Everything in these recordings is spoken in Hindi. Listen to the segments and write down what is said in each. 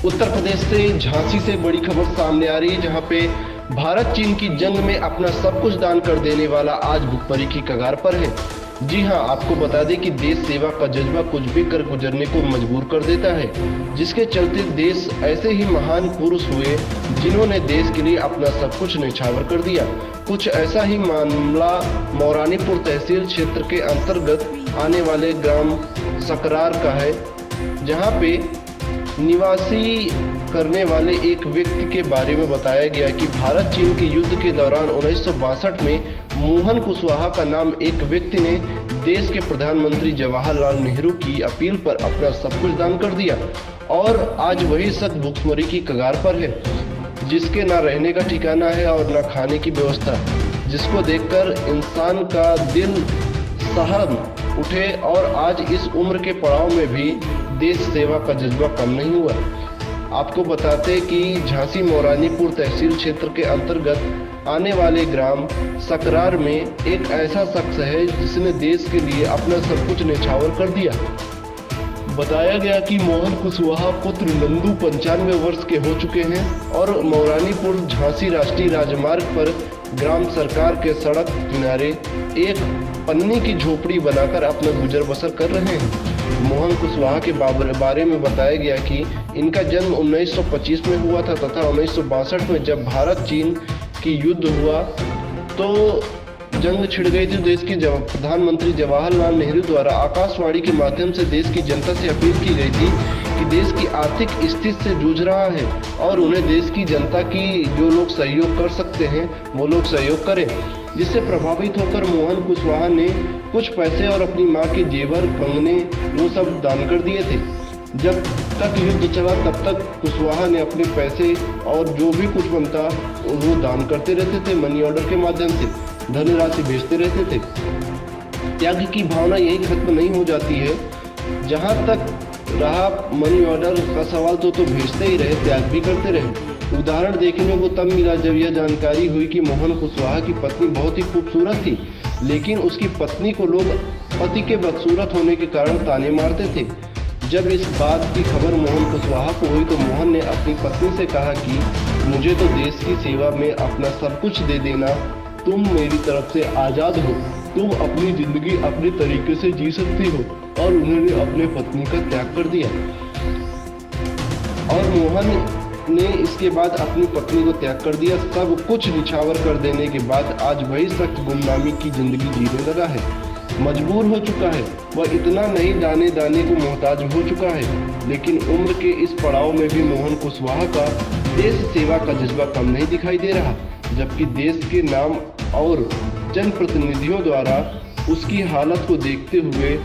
उत्तर प्रदेश से झांसी से बड़ी खबर सामने आ रही है, जहां पे भारत चीन की जंग में अपना सब कुछ दान कर देने वाला आज भुखमरी की कगार पर है। जी हां, आपको बता दें कि देश सेवा का जज्बा कुछ भी कर गुजरने को मजबूर कर देता है, जिसके चलते देश ऐसे ही महान पुरुष हुए जिन्होंने देश के लिए अपना सब कुछ न्यौछावर कर दिया। कुछ ऐसा ही मामला मौरानीपुर तहसील क्षेत्र के अंतर्गत आने वाले ग्राम सकरार का है, जहां पे निवासी करने वाले एक व्यक्ति के बारे में बताया गया कि भारत चीन के युद्ध के दौरान 1962 में मोहन कुशवाहा का नाम एक व्यक्ति ने देश के प्रधानमंत्री जवाहरलाल नेहरू की अपील पर अपना सब कुछ दान कर दिया और आज वही शख्स भुखमरी की कगार पर है, जिसके ना रहने का ठिकाना है और ना खाने की व्यवस्था, जिसको देखकर इंसान का दिल सहम उठे। और आज इस उम्र के पड़ाव में भी देश सेवा का जज्बा कम नहीं हुआ। आपको बताते कि झांसी मौरानीपुर तहसील क्षेत्र के अंतर्गत आने वाले ग्राम सकरार में एक ऐसा शख्स है जिसने देश के लिए अपना सब कुछ न्यौछावर कर दिया। बताया गया कि मोहन कुशवाहा पुत्र नंदू 95 वर्ष के हो चुके हैं और मौरानीपुर झांसी राष्ट्रीय राजमार्ग पर ग्राम सरकार के सड़क किनारे एक पन्नी की झोपड़ी बनाकर अपना गुजर बसर कर रहे हैं। मोहन कुशवाहा के बारे में बताया गया कि इनका जन्म 1925 में हुआ था तथा 1962 में जब भारत चीन की युद्ध हुआ तो जंग छिड़ गई थी। देश के प्रधानमंत्री जवाहरलाल नेहरू द्वारा आकाशवाणी के माध्यम से देश की जनता से अपील की गई थी कि देश की आर्थिक स्थिति से जूझ रहा है और उन्हें देश की जनता की जो लोग सहयोग कर सकते हैं वो लोग सहयोग करें, जिससे प्रभावित होकर मोहन कुशवाहा ने कुछ पैसे और अपनी मां के जेवर कंगने वो सब दान कर दिए थे। जब तक युद्ध चला तब तक कुशवाहा ने अपने पैसे और जो भी कुछ बनता वो दान करते रहते थे, मनी ऑर्डर के माध्यम से धनराशि भेजते रहते थे। त्याग की भावना यही खत्म नहीं हो जाती है। जहां तक रहा मनी ऑर्डर का सवाल तो भेजते ही रहे, त्याग भी करते रहे। उदाहरण देखने को तब मिला जब यह जानकारी हुई कि मोहन कुशवाहा की पत्नी बहुत ही खूबसूरत थी, लेकिन उसकी पत्नी को लोग पति के बदसूरत होने के कारण ताने मारते थे। जब इस बात की खबर मोहन कुशवाहा को हुई तो मोहन ने अपनी पत्नी से कहा कि मुझे तो देश की सेवा में अपना सब कुछ दे देना, तुम मेरी तरफ से आज़ाद हो, तुम अपनी जिंदगी अपने तरीके से जी सकती हो। और उन्होंने अपने पत्नी का त्याग कर दिया और मोहन ने इसके बाद अपनी पत्नी को त्याग कर दिया। सब कुछ निछावर कर देने के बाद आज वही शख्स गुमनामी की जिंदगी जीने लगा है, मजबूर हो चुका है। वह इतना नहीं दाने दाने को मोहताज हो चुका है, लेकिन उम्र के इस पड़ाव में भी मोहन कुशवाहा का देश सेवा का जज्बा कम नहीं दिखाई दे रहा, जबकि देश के नाम और जनप्रतिनिधियों द्वारा उसकी हालत को देखते हुए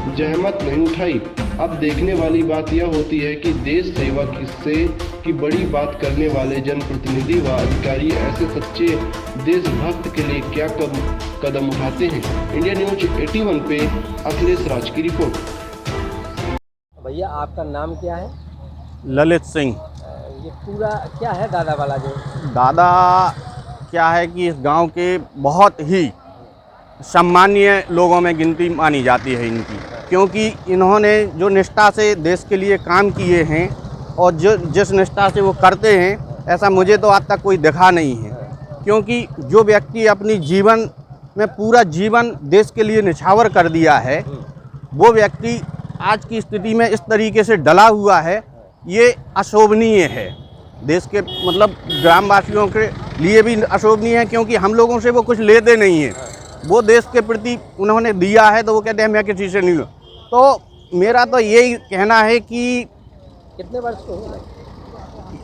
जहमत नहीं उठाई। अब देखने वाली बात यह होती है कि देश सेवा की बड़ी बात करने वाले जनप्रतिनिधि व अधिकारी ऐसे सच्चे देशभक्त के लिए क्या कदम उठाते हैं। इंडिया न्यूज 81 पे अखिलेश राज की रिपोर्ट। भैया आपका नाम क्या है? ललित सिंह। ये पूरा क्या है दादा वाला? जो दादा क्या है कि इस गांव के बहुत ही सम्मानीय लोगों में गिनती मानी जाती है इनकी, क्योंकि इन्होंने जो निष्ठा से देश के लिए काम किए हैं और जिस निष्ठा से वो करते हैं, ऐसा मुझे तो आज तक कोई दिखा नहीं है। क्योंकि जो व्यक्ति अपनी जीवन में पूरा जीवन देश के लिए निछावर कर दिया है, वो व्यक्ति आज की स्थिति में इस तरीके से डला हुआ है, ये अशोभनीय है। देश के मतलब ग्रामवासियों के लिए भी अशोभनीय है, क्योंकि हम लोगों से वो कुछ लेते नहीं हैं। वो देश के प्रति उन्होंने दिया है तो वो कहते हैं मैं किसी से नहीं लूँ। तो मेरा तो यही कहना है कि कितने वर्ष के हो?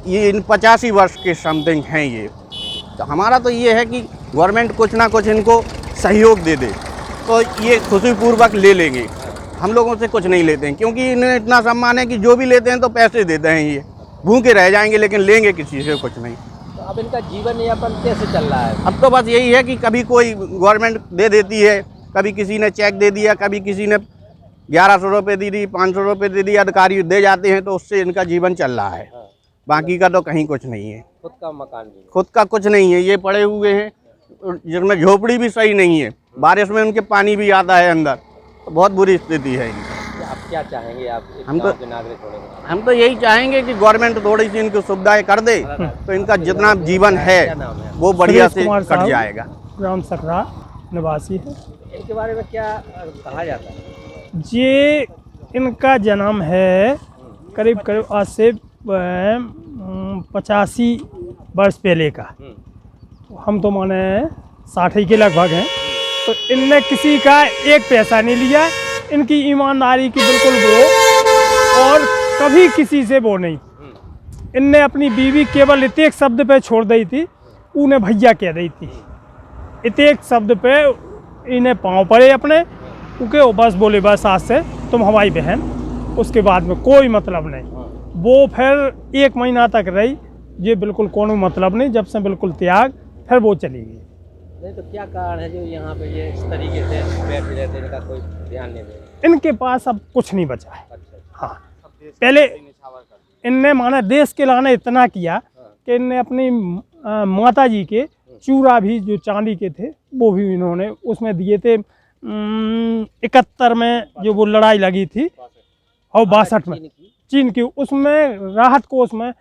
ये इन 85 वर्ष के समथिंग हैं ये। तो हमारा तो ये है कि गवर्नमेंट कुछ ना कुछ इनको सहयोग दे दे तो ये खुशीपूर्वक ले लेंगे। हम लोगों से कुछ नहीं लेते हैं, क्योंकि इन्हें इतना सम्मान है कि जो भी लेते हैं तो पैसे देते हैं, ये भूखे रह जाएंगे लेकिन लेंगे किसी से कुछ नहीं। तो अब इनका जीवन यापन कैसे चल रहा है? अब तो बस यही है कि कभी कोई गवर्नमेंट दे देती है, कभी किसी ने चेक दे दिया, कभी किसी ने 1100 रुपये दे दी, 500 रुपये दे दी, अधिकारी दे जाते हैं, तो उससे इनका जीवन चल रहा है। बाकी का तो कहीं कुछ नहीं है। खुद का मकान भी? खुद का कुछ नहीं है, ये पड़े हुए हैं, जिसमें झोपड़ी भी सही नहीं है, बारिश में उनके पानी भी आता है अंदर, तो बहुत बुरी स्थिति है इनकी। क्या चाहेंगे आप एक हम तो- गाँव के नागरिक होने के नाते? हम तो यही चाहेंगे कि गवर्नमेंट थोड़ी सी इनकी सुविधाएं कर दे, तो इनका जितना जीवन है क्या नाम है आपका? वो बढ़िया सुरेश से कुमार कट साहब। जाएगा। ग्राम सकरा निवासी है। इनके बारे में क्या कहा जाता है? ये इनका जन्म है करीब करीब आज से 85 वर्ष पहले का। हम तो माने 60 के लगभग हैं। तो इनने किसी का एक पैसा नहीं लिया। इनकी ईमानदारी की बिल्कुल वो, और कभी किसी से वो नहीं। इनने अपनी बीवी केवल इतेक शब्द पे छोड़ दी थी, उन्हें भैया कह दी थी। इतेक शब्द पे इन्हें पाँव पड़े अपने, क्योंकि वो बस बोले बस आज से तुम हमारी बहन। उसके बाद में कोई मतलब नहीं। वो फिर 1 महीना तक रही, ये बिल्कुल कोनो मतलब नहीं। जब से बिल्कुल त्याग, फिर वो चली गई। नहीं तो क्या कारण है जो यहाँ पे ये इस तरीके से बैठे रहते हैं, इनका कोई ध्यान नहीं दे? इनके पास अब कुछ नहीं बचा है। अच्छा। हाँ, पहले इनने माना देश के लाने इतना किया कि इनने अपनी माता जी के चूड़ा भी जो चांदी के थे वो भी इन्होंने उसमें दिए थे। 71 में जो वो लड़ाई लगी थी और 62 में चीन की, उसमें राहत कोष में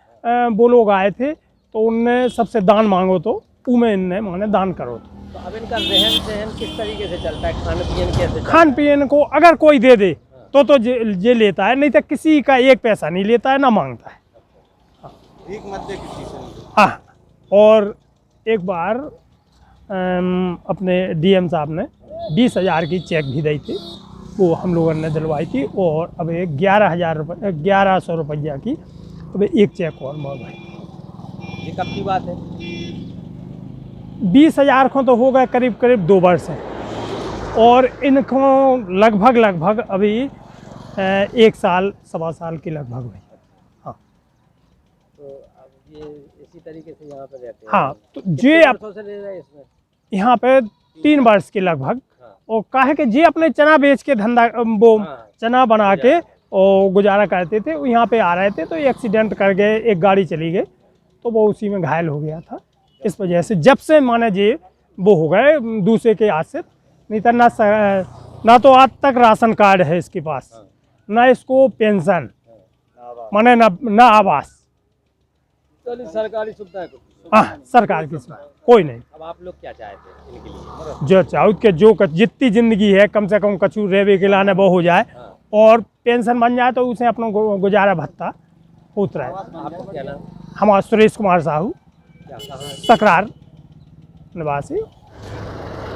वो लोग आए थे, तो उनने सबसे दान मांगो तो उमें इनने माने दान करो। तो अब इनका रहन सहन किस तरीके से चलता है? खान पीन कैसे चलता है? खान पीन को अगर कोई दे दे तो ये लेता है, नहीं तो किसी का एक पैसा नहीं लेता है, ना मांगता है। हाँ, और एक बार अपने डीएम साहब ने 20,000 की चेक भी दी थी, वो हम लोगों ने दिलवाई थी। और अब एक 1100 रुपया की अब एक चेक और मंगवाई। ये कब की बात है? 20,000 को तो हो गए करीब करीब 2 वर्ष है, और इनको लगभग अभी 1 साल 1.25 साल के लगभग हुई। हाँ, तो अब ये इसी तरीके से यहाँ पे रहते हैं? हाँ, तो कितने ये अब वर्षों से रह रहे हैं इसमें? यहाँ पे 3 वर्ष के लगभग। और काहे कि जे अपने चना बेच के धंधा वो चना बना के और गुजारा करते थे। वो यहाँ पे आ रहे थे तो एक्सीडेंट कर गए, एक गाड़ी चली गई तो वो उसी में घायल हो गया था। इस वजह से जब से माने जे वो हो गए दूसरे के हाथ से, नहीं तो ना तो आज तक राशन कार्ड है इसके पास, ना इसको पेंशन माने ना आवास। चलिए, सरकारी सुविधा है कुछ? हाँ, सरकार की सुविधा कोई नहीं। अब आप लोग क्या चाहते हैं इनके लिए? जो चाहो कि जो जितनी जिंदगी है कम से कम कछु रेवे के लाने वो हो जाए, और पेंशन बन जाए तो उसे अपना गुजारा भत्ता होता रहे। आपका क्या नाम? हमारा सुरेश कुमार साहू, क्या कहाँ है? सकरार निवासी।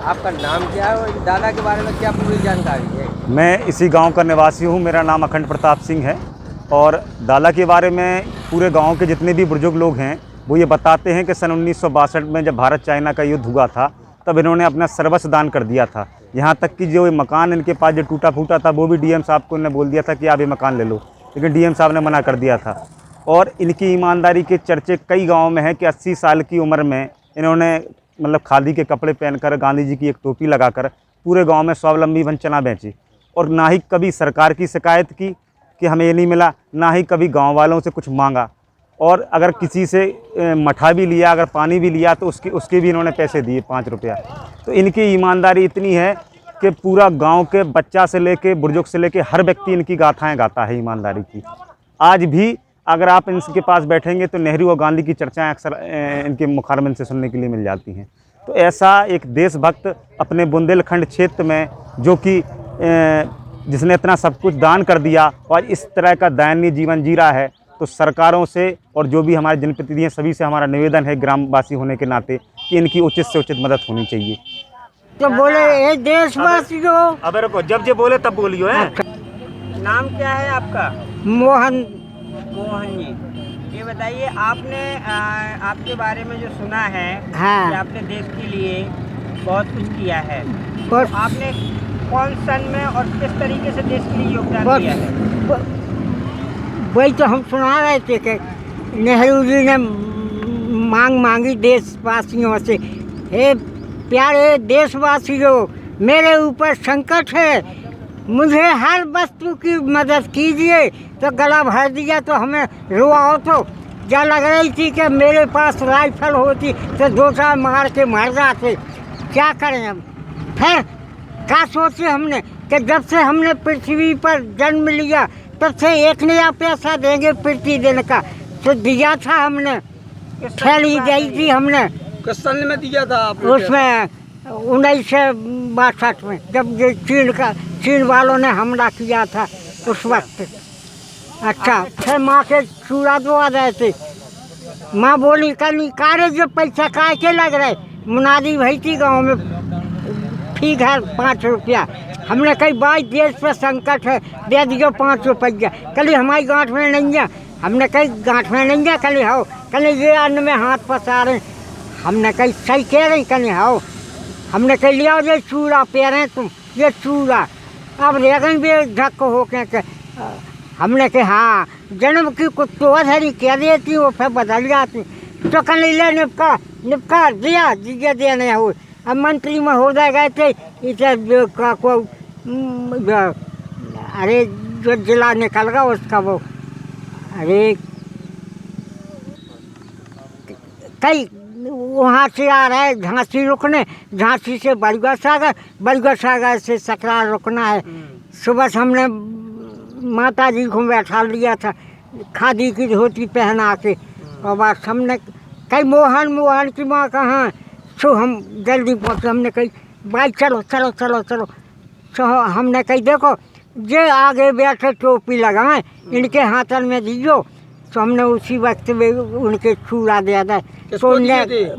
आपका नाम क्या है और दादा के बारे में क्या पूरी जानकारी है? मैं इसी गांव का निवासी हूं। मेरा नाम अखंड प्रताप सिंह है, और दादा के बारे में पूरे गांव के जितने भी बुजुर्ग लोग हैं वो ये बताते हैं कि सन 1962 में जब भारत चाइना का युद्ध हुआ था तब इन्होंने अपना सर्वस्व दान कर दिया था। यहाँ तक कि जो ये मकान इनके पास जो टूटा फूटा था वो भी डीएम साहब को इन्होंने बोल दिया था कि आप ये मकान ले लो, लेकिन डीएम साहब ने मना कर दिया था। और इनकी ईमानदारी के चर्चे कई गाँव में हैं कि 80 साल की उम्र में इन्होंने मतलब खादी के कपड़े पहनकर, गांधी जी की एक टोपी लगाकर पूरे गांव में स्वावलंबी बन चना बेची, और ना ही कभी सरकार की शिकायत की कि हमें ये नहीं मिला, ना ही कभी गांव वालों से कुछ मांगा। और अगर किसी से मठा भी लिया, अगर पानी भी लिया तो उसके भी इन्होंने पैसे दिए 5 रुपया। तो इनकी ईमानदारी इतनी है कि पूरा गांव के बच्चा से लेके बुजुर्ग से लेके हर व्यक्ति इनकी गाथाएं गाता है ईमानदारी की। आज भी अगर आप इनके पास बैठेंगे तो नेहरू और गांधी की चर्चाएं अक्सर इनके मुखारबिन से सुनने के लिए मिल जाती हैं। तो ऐसा एक देशभक्त अपने बुंदेलखंड क्षेत्र में, जो कि जिसने इतना सब कुछ दान कर दिया और इस तरह का दयनीय जीवन जी रहा है, तो सरकारों से और जो भी हमारे जनप्रतिनिधि हैं सभी से हमारा निवेदन है ग्रामवासी होने के नाते कि इनकी उचित से उचित मदद होनी चाहिए। तो बोले ये देशवासी को अबे रुको, जब जे बोले तब बोलियो है। नाम क्या है आपका? मोहन मोहन जी, ये बताइए आपने आपके बारे में जो सुना है हाँ। कि आपने देश के लिए बहुत कुछ किया है, तो बस आपने कौन सन में और किस तरीके से देश के लिए योगदान दिया है? वही तो हम सुना रहे थे कि नेहरू जी ने मांगी देशवासियों से, हे प्यारे देशवासियों, मेरे ऊपर संकट है, मुझे हर वस्तु की मदद कीजिए। तो गला भर दिया तो हमें रुआओ तो क्या लग रही थी कि मेरे पास राइफल होती तो 2-4 मार के मर जाते। क्या करें हम? फिर क्या सोचे हमने कि जब से हमने पृथ्वी पर जन्म लिया तब से 1 नया पैसा देंगे प्रतिदिन का, तो दिया था हमने, थैली दी थी हमने। किस साल में दिया था आपने? उसमें 1962 में, जब ये चीन वालों ने हमला किया था उस वक्त। अच्छा, फिर माँ के चूड़ा दुआ रहे थे, माँ बोली कल कारे जो पैसा काय के लग रहे, मुनादी भई थी गाँव में, फी घर 5 रुपया। हमने कही भाई देश पर संकट है, दे दियो 5 रुपया। कल हमारी गांठ में नहीं है, हमने कही गांठ में नहीं है, कल हो कल ये अन्न में हाथ पसारे। हमने कही सही कह रही, कल हो हमने कही लिया ये चूड़ा पे रहे तुम, ये चूड़ा अब रह गई भी धक्क हो के। हमने कहा हाँ, जन्म की कुत्तो धरी कह देती वो फिर बदल जाती, तो कल ले निपका दिया जिगे देने हो। अब मंत्री महोदय गए थे इसे को अरे जो जिला निकल गया उसका वो, अरे कई वहाँ से आ रहा है झांसी रुकने, झांसी से बरगढ़ सागर से सकरार रुकना है। सुबह से हमने माता जी को बैठा लिया था खादी की धोती पहना के, और बस हमने कई मोहन की माँ कहाँ, सो हम जल्दी पहुँचे। हमने कही भाई चलो चलो चलो चलो, तो हमने कही देखो जे आगे बैठे टोपी लगाएं, इनके हाथन में दीजियो। तो हमने उसी वक्त में उनके चूड़ा दिया था। तो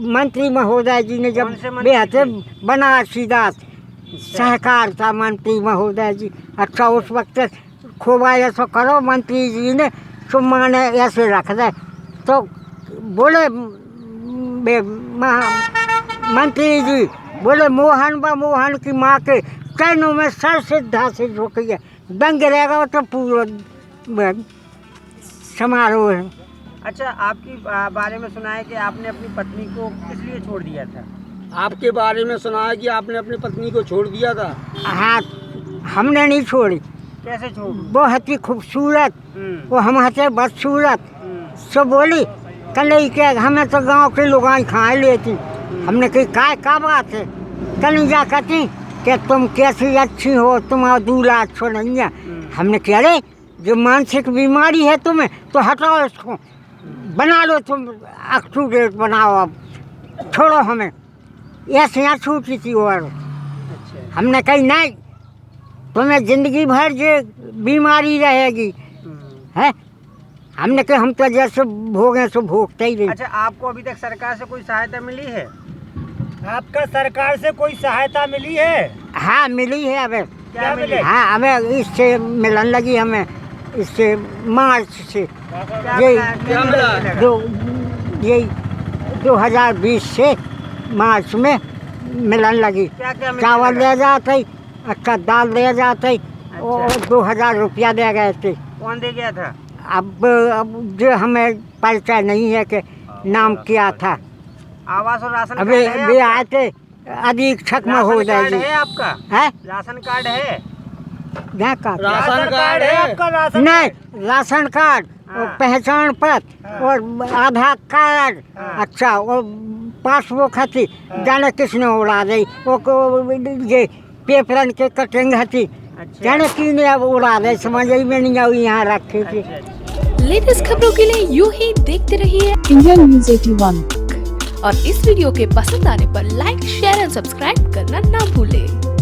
मंत्री महोदय जी ने जब बेहते बनारसी दास सहकारिता मंत्री महोदय जी, अच्छा उस वक्त खोबा ऐसा करो मंत्री जी ने, तो माँ ने ऐसे रख दे। तो बोले मंत्री जी बोले मोहन की माँ के चरणों में सर सीधा से झुक गया, दंग रहेगा तो पूरा समारोह है। अच्छा, आपकी बारे में सुना है कि आपने अपनी पत्नी को किस लिए छोड़ दिया था? आपके बारे में सुना है कि आपने अपनी पत्नी को छोड़ दिया था। हाँ, हमने नहीं छोड़ी। कैसे छोड़? बहुत ही खूबसूरत, वो हम थे बदसूरत। सो बोली कल के हमें तो गांव के लोग खा लेती। हमने कही का बात है, कल जा कहती कि तुम कैसी अच्छी हो, तुम्हारा दूल्हा अच्छा नहीं है। हमने कहा अरे जो मानसिक बीमारी है तुम्हें तो हटाओ इसको, बना लो तुम अप टू डेट बनाओ, अब छोड़ो हमें। ऐसे यहाँ छूटी थी और हमने कही नहीं, तुम्हें जिंदगी भर जो बीमारी रहेगी है। हमने कहा हम तो जैसे भोगे सो भोगते ही रहे। अच्छा, आपको अभी तक सरकार से कोई सहायता मिली है? आपका सरकार से कोई सहायता मिली है? हाँ मिली है, अब क्या मिली? हाँ हमें इससे मिलन लगी, हमें इससे मार्च से क्या मिला? 2020 से मार्च में मिलन लगी। क्या चावल ले जाते, अच्छा दाल ले जाते, और 2000 रुपया दे गए थे। कौन दे गया था? अब जो हमें परिचय नहीं है कि नाम क्या था। आवास और राशन अभी कार्ड है भी आपका? आए थे अधीक्षक महोदय राशन कार्ड जी। है आपका? है राशन कार्ड है? राशन कार्ड है आपका? राशन नहीं, राशन कार्ड और पहचान पत्र और आधार कार्ड, अच्छा और पासबुक हथी, जाने किसने उड़ा दी वो ये पेपरन के कटिंग हथी, जाने की ने अब उड़ा दे, समझ में नहीं आई, यहाँ रखी थी। लेटेस्ट खबरों के लिए यूं ही देखते रहिए इंडियन न्यूज़ 81 और इस वीडियो के पसंद आने पर लाइक, शेयर एंड सब्सक्राइब करना ना भूलें।